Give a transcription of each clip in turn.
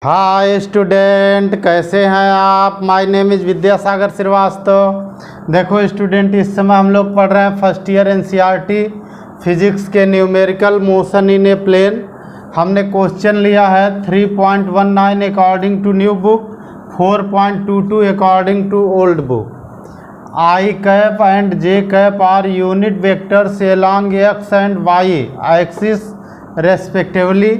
Hi student, कैसे हैं आप। My name is Vidyasagar Srivastava. देखो स्टूडेंट, इस समय हम लोग पढ़ रहे हैं फर्स्ट ईयर एनसीईआरटी फिजिक्स के numerical motion in a plane. हमने क्वेश्चन लिया है 3.19 according to new book, 4.22 according to old book. I cap and j cap are unit vectors along x and y axis respectively.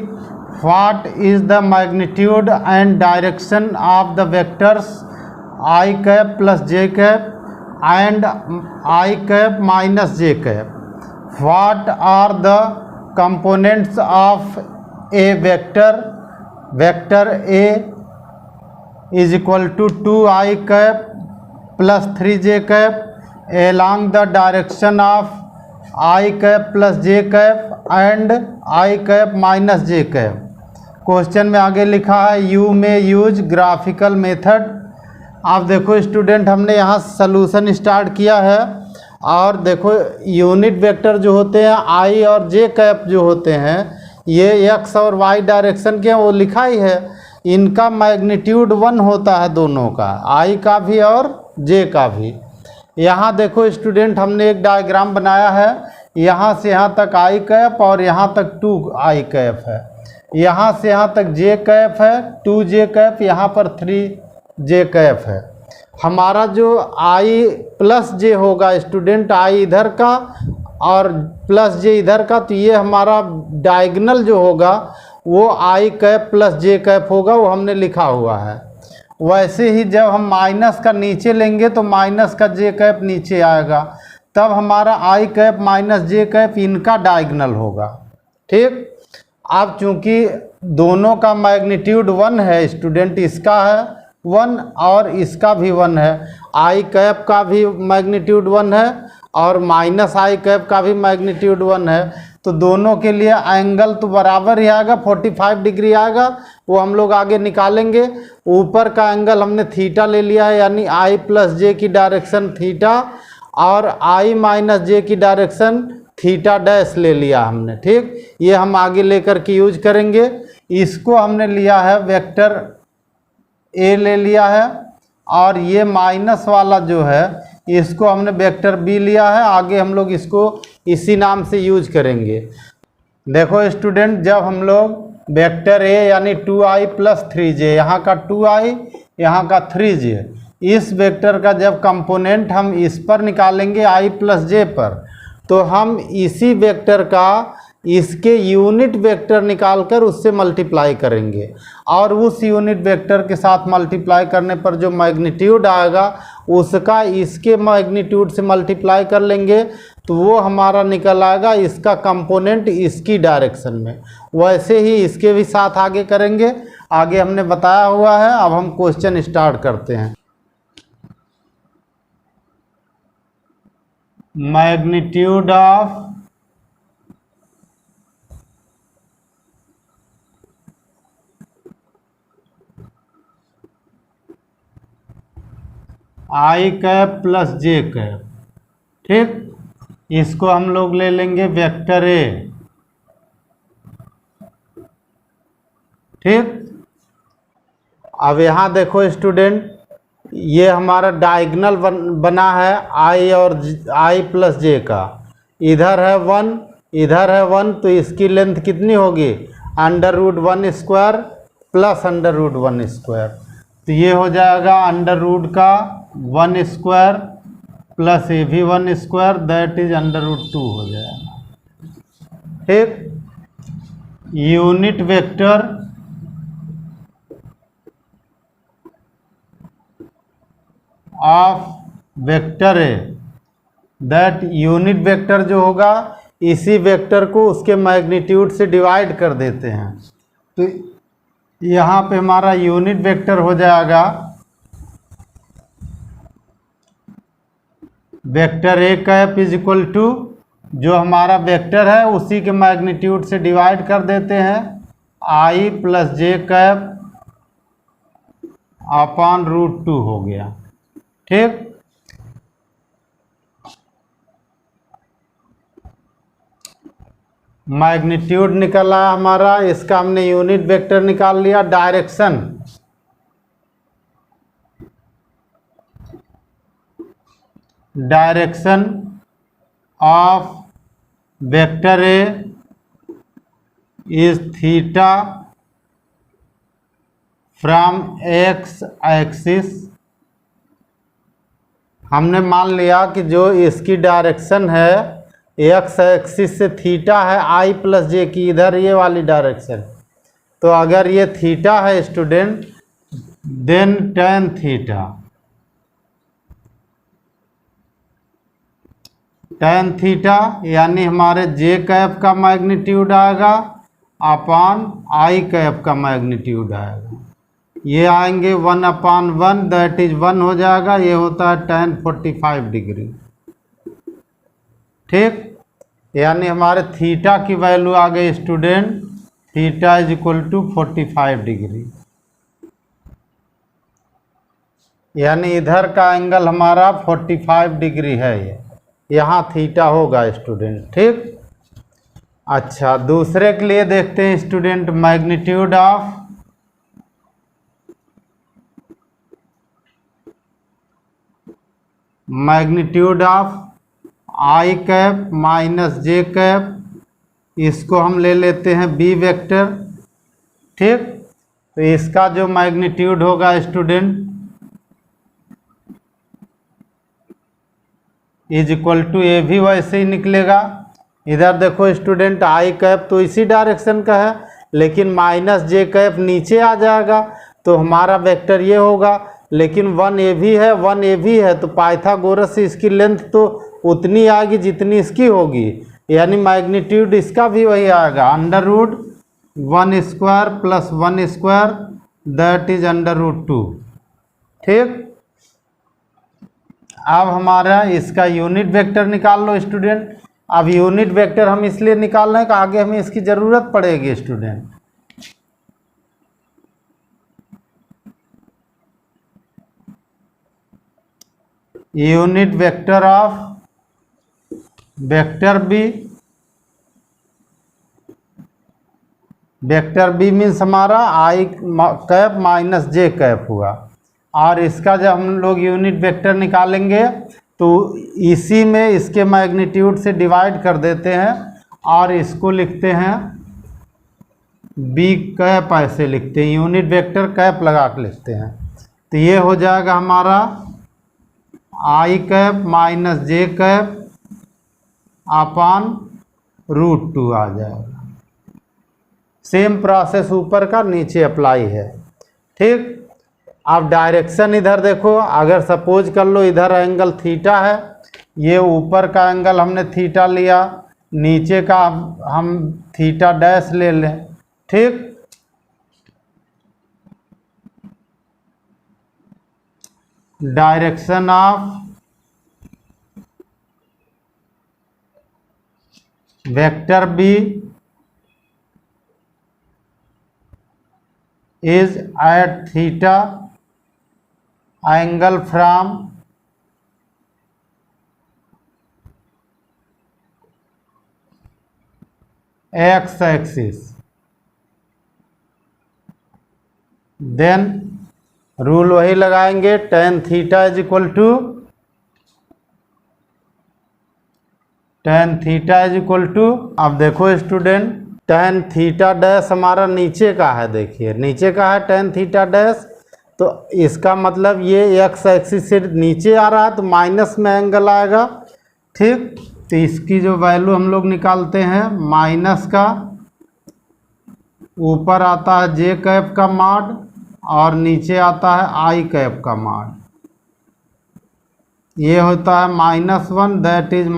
What is the magnitude and direction of the vectors I cap plus j cap and I cap minus j cap? What are the components of a vector? Vector A is equal to 2I cap plus 3j cap along the direction of I cap plus j cap and I cap minus j cap. Question में आगे लिखा है you में use graphical method. आप देखो student, हमने यहाँ solution start किया है और देखो यूनिट वेक्टर जो होते हैं आई और जे कैप जो होते हैं ये एक्स और वाई डायरेक्शन के, वो लिखा ही है। इनका मैग्नीट्यूड 1 होता है दोनों का, आई का भी और जे का भी। यहाँ देखो स्टूडेंट, हमने एक डायग्राम बनाया है। यहाँ से यहाँ तक आई कैप और यहाँ तक 2I कैप है। यहाँ से यहाँ तक जे कैप है, 2J कैप, यहाँ पर 3J कैप है। हमारा जो I प्लस जे होगा स्टूडेंट, I इधर का और प्लस जे इधर का, तो ये हमारा डायगोनल जो होगा वो I cap plus J cap होगा, वो हमने लिखा हुआ है। वैसे ही जब हम माइनस का नीचे लेंगे तो माइनस का जे कैप नीचे आएगा, तब हमारा I cap minus J cap इनका डायगोनल होगा। ठीक, अब चूंकि दोनों का मैग्नीट्यूड 1 है स्टूडेंट, इसका है 1 और इसका भी 1 है, आई कैप का भी मैग्नीट्यूड 1 है और माइनस आई कैप का भी मैग्नीट्यूड 1 है, तो दोनों के लिए एंगल तो बराबर ही आएगा, 45 डिग्री आएगा। वो हम लोग आगे निकालेंगे। ऊपर का एंगल हमने थीटा ले लिया है, यानी आई प्लस जे की डायरेक्शन थीटा और आई माइनस जे की डायरेक्शन थीटा डैश ले लिया हमने। ठीक, ये हम आगे लेकर के यूज करेंगे। इसको हमने लिया है वेक्टर ए ले लिया है और ये माइनस वाला जो है इसको हमने वेक्टर बी लिया है। आगे हम लोग इसको इसी नाम से यूज करेंगे। देखो स्टूडेंट, जब हम लोग वेक्टर ए यानी 2I प्लस 3J, यहाँ का 2I यहाँ का 3J, इस वेक्टर का जब कंपोनेंट हम इस पर निकालेंगे I प्लस जे पर, तो हम इसी वेक्टर का इसके यूनिट वेक्टर निकालकर उससे मल्टीप्लाई करेंगे और उस यूनिट वेक्टर के साथ मल्टीप्लाई करने पर जो मैग्नीट्यूड आएगा उसका इसके मैग्नीट्यूड से मल्टीप्लाई कर लेंगे, तो वो हमारा निकल आएगा इसका कंपोनेंट इसकी डायरेक्शन में। वैसे ही इसके भी साथ आगे करेंगे, आगे हमने बताया हुआ है। अब हम क्वेश्चन स्टार्ट करते हैं। Magnitude of I cap plus J cap. ठीक, इसको हम लोग ले लेंगे वेक्टर ए। ठीक, अब यहाँ देखो स्टूडेंट, ये हमारा डायगोनल बना है आई और आई प्लस जे का। इधर है 1, इधर है 1, तो इसकी लेंथ कितनी होगी? √1 स्क्वायर प्लस √1 स्क्वायर। तो ये हो जाएगा √ का 1 स्क्वायर प्लस ये भी 1 स्क्वायर, दैट इज √2 हो जाएगा। ठीक, unit vector of vector A, that unit vector जो होगा इसी वेक्टर को उसके मैग्नीट्यूड से डिवाइड कर देते हैं। तो यहाँ पे हमारा यूनिट वेक्टर हो जाएगा vector a cap is equal to, जो हमारा वेक्टर है उसी के मैग्नीट्यूड से डिवाइड कर देते हैं, आई प्लस जे कैप अपॉन √2 हो गया। ठीक, मैग्नीट्यूड निकला हमारा, इसका हमने यूनिट वेक्टर निकाल लिया। Direction of vector a is theta from x axis. हमने मान लिया कि जो इसकी डायरेक्शन है एक्स एक्सिस से थीटा है आई प्लस जे की, इधर ये वाली डायरेक्शन। तो अगर ये थीटा है student, then tan theta, tan theta यानी हमारे जे कैप का मैग्नीट्यूड आएगा अपॉन आई कैप का मैग्नीट्यूड आएगा। ये आएंगे 1/1, दैट इज 1 हो जाएगा। ये होता है tan 45 डिग्री। ठीक, यानी हमारे थीटा की वैल्यू आ गई student, theta is equal to 45 degree. यानी इधर का एंगल हमारा 45 डिग्री है, ये यहाँ थीटा होगा स्टूडेंट। ठीक, अच्छा दूसरे के लिए देखते हैं student. Magnitude of I cap minus J cap, इसको हम ले लेते हैं बी वेक्टर। ठीक, तो इसका जो मैग्नीट्यूड होगा स्टूडेंट इज इक्वल टू, ए भी वैसे ही निकलेगा। इधर देखो स्टूडेंट आई कैप तो इसी डायरेक्शन का है, लेकिन माइनस जे कैप नीचे आ जाएगा तो हमारा वेक्टर ये होगा। लेकिन 1 भी है, 1 भी है, तो पाइथागोरस से इसकी लेंथ तो उतनी आएगी जितनी इसकी होगी, यानी मैग्नीट्यूड इसका भी वही आएगा, √1² प्लस 1² दैट इज √2। ठीक, अब हमारा इसका यूनिट वेक्टर निकाल लो स्टूडेंट। अब यूनिट वेक्टर हम इसलिए निकाल रहे हैं कि आगे हमें इसकी ज़रूरत पड़ेगी student. Unit vector of vector b, vector b means हमारा i cap minus J cap हुआ। और इसका जब हम लोग यूनिट वेक्टर निकालेंगे तो इसी में इसके मैग्नीट्यूड से डिवाइड कर देते हैं और इसको लिखते हैं बी कैप, ऐसे लिखते हैं, यूनिट वेक्टर कैप लगा के लिखते हैं। तो ये हो जाएगा हमारा i cap minus J cap upon √2 आ जाएगा। सेम प्रोसेस ऊपर का नीचे अप्लाई है। ठीक, अब डायरेक्शन इधर देखो, अगर सपोज कर लो इधर एंगल थीटा है, ये ऊपर का एंगल हमने थीटा लिया, नीचे का हम थीटा डैश ले लें। ठीक, direction of vector b is at theta angle from x axis, then rule वही लगाएंगे, tan theta is equal to, tan theta is equal to, अब देखो स्टूडेंट tan थीटा डैश हमारा नीचे का है, देखिए नीचे का है tan थीटा डैश, तो इसका मतलब ये एक्स एक्सिस से नीचे आ रहा है तो माइनस में एंगल आएगा। ठीक, तो इसकी जो वैल्यू हम लोग निकालते हैं, माइनस का ऊपर आता है जे कैप का मॉड और नीचे आता है आई कैप का मॉड। ये होता है -1 दैट इज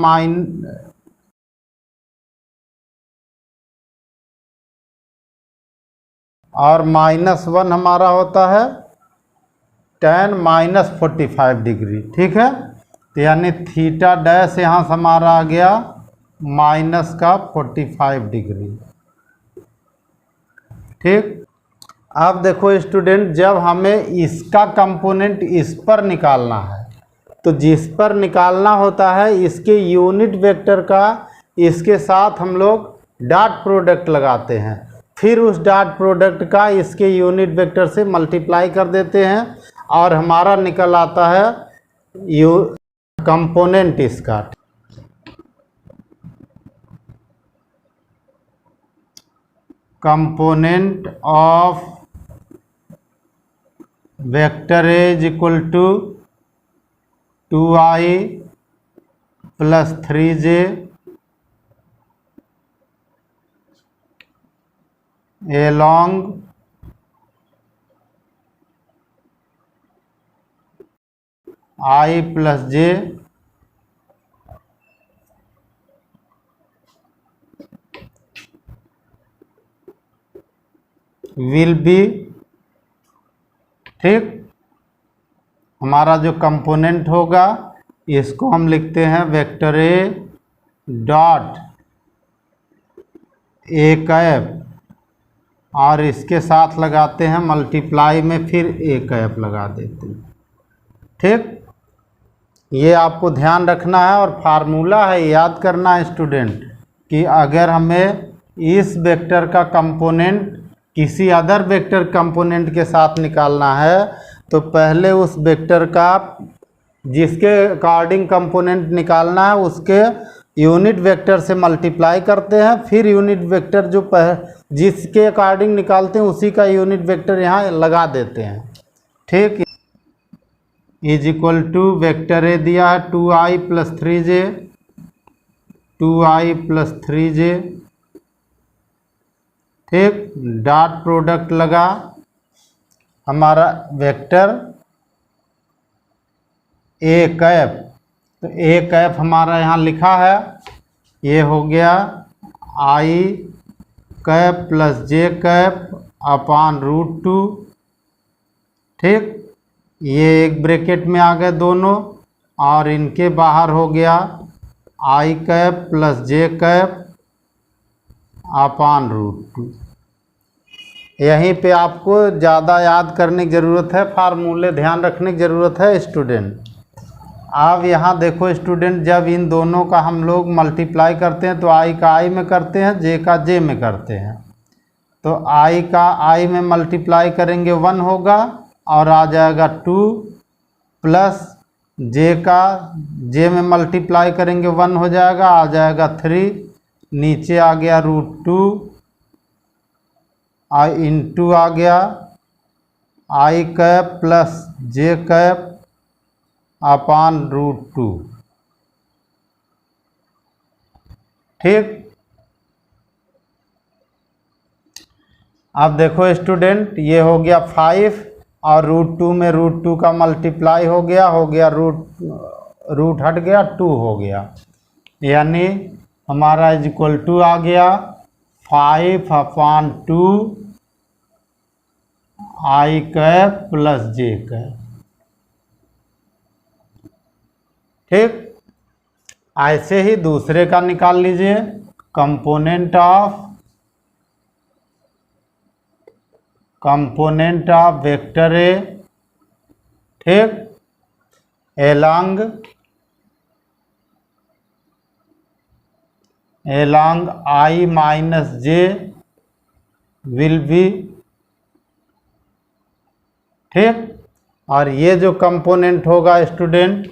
और -1 हमारा होता है tan -45 डिग्री। ठीक है, तो यानी थीटा डैश यहाँ से हमारा आ गया -45 डिग्री। ठीक, अब देखो स्टूडेंट, जब हमें इसका कंपोनेंट इस पर निकालना है तो जिस पर निकालना होता है इसके यूनिट वेक्टर का इसके साथ हम लोग डॉट प्रोडक्ट लगाते हैं, फिर उस डॉट प्रोडक्ट का इसके यूनिट वेक्टर से मल्टीप्लाई कर देते हैं और हमारा निकल आता है कंपोनेंट इसका। Component of vector a is equal to 2i plus 3j along i plus j will be, ठीक। हमारा जो कंपोनेंट होगा इसको हम लिखते हैं vector A dot A cap और इसके साथ लगाते हैं मल्टीप्लाई में फिर ए कैप लगा देते हैं, ठीक। ये आपको ध्यान रखना है और फार्मूला है, याद करना है स्टूडेंट कि अगर हमें इस वेक्टर का कंपोनेंट किसी अदर वेक्टर कंपोनेंट के साथ निकालना है तो पहले उस वेक्टर का जिसके अकॉर्डिंग कंपोनेंट निकालना है उसके यूनिट वेक्टर से मल्टीप्लाई करते हैं, फिर यूनिट वेक्टर जो जिसके अकॉर्डिंग निकालते हैं उसी का यूनिट वेक्टर यहाँ लगा देते हैं, ठीक। Is equal to vector a दिया है 2i plus 3j, 2i plus 3j, ठीक। डॉट प्रोडक्ट लगा हमारा वेक्टर ए कैप, तो ए कैप हमारा यहाँ लिखा है, ये हो गया i cap plus j cap upon √2, ठीक। ये एक ब्रैकेट में आ गए दोनों और इनके बाहर हो गया i cap plus j cap upon √2। यहीं पे आपको ज़्यादा याद करने की ज़रूरत है, फार्मूले ध्यान रखने की ज़रूरत है स्टूडेंट। अब यहाँ देखो स्टूडेंट, जब इन दोनों का हम लोग मल्टीप्लाई करते हैं तो i का i में करते हैं, j का j में करते हैं, तो i का i में मल्टीप्लाई करेंगे 1 होगा और आ जाएगा 2 प्लस j का j में मल्टीप्लाई करेंगे 1 हो जाएगा, आ जाएगा 3, नीचे आ गया √2 i इंटू आ गया i cap plus j cap upon √2, ठीक। अब देखो स्टूडेंट, ये हो गया 5 और √2 में √2 का मल्टीप्लाई हो गया रूट हट गया 2 हो गया, यानी हमारा इज इक्वल टू आ गया 5/2 i cap plus j cap, ठीक। ऐसे ही दूसरे का निकाल लीजिए, कंपोनेंट ऑफ वेक्टर ए, ठीक, along i minus j will be, ठीक। और ये जो कंपोनेंट होगा स्टूडेंट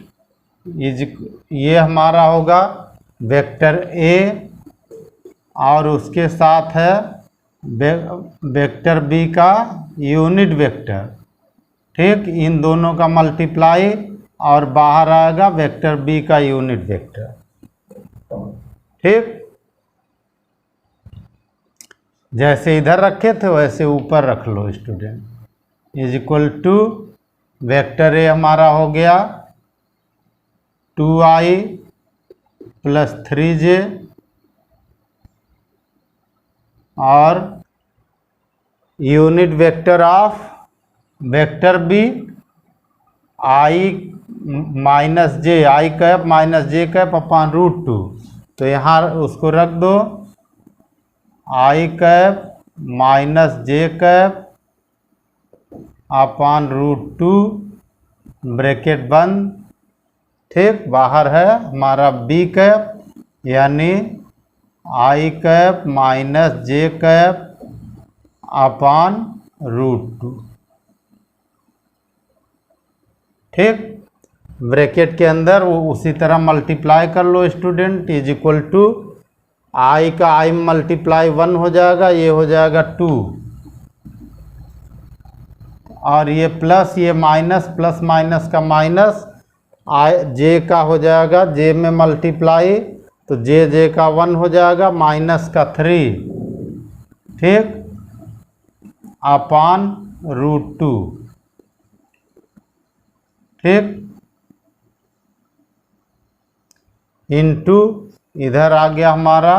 ये हमारा होगा वेक्टर ए और उसके साथ है वेक्टर बी का यूनिट वेक्टर, ठीक। इन दोनों का मल्टीप्लाई और बाहर आएगा वेक्टर बी का यूनिट वेक्टर, ठीक। जैसे इधर रखे थे वैसे ऊपर रख लो student. Is equal to vector A हमारा हो गया 2i प्लस 3j और unit vector of vector B i minus J, I cap minus J cap upon √2, तो यहाँ उसको रख दो i cap minus J cap upon √2 bracket बंद, ठीक। बाहर है हमारा बी कैप यानी आई कैप माइनस जे कैप अपान √2। ठीक, ब्रैकेट के अंदर वो उसी तरह मल्टीप्लाई कर लो स्टूडेंट, इज इक्वल टू आई का आई मल्टीप्लाई 1 हो जाएगा, ये हो जाएगा 2, और ये प्लस ये माइनस, प्लस माइनस का माइनस, आई जे का हो जाएगा जे में मल्टीप्लाई, तो जे का 1 हो जाएगा, माइनस का 3, ठीक, अपान √2। ठीक, इनटू इधर आ गया हमारा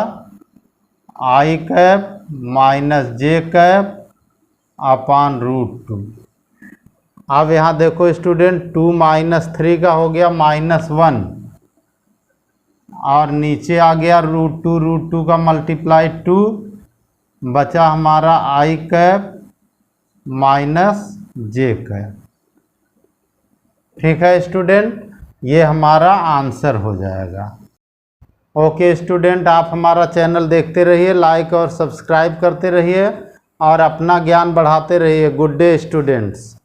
i cap minus J cap upon √2। अब यहाँ देखो स्टूडेंट 2 - 3 का हो गया -1, और नीचे आ गया √2 का मल्टीप्लाई 2, बचा हमारा i cap minus J cap. ठीक है स्टूडेंट, ये हमारा आंसर हो जाएगा। ओके स्टूडेंट, आप हमारा चैनल देखते रहिए, लाइक और सब्सक्राइब करते रहिए और अपना ज्ञान बढ़ाते रहिए। Good day students.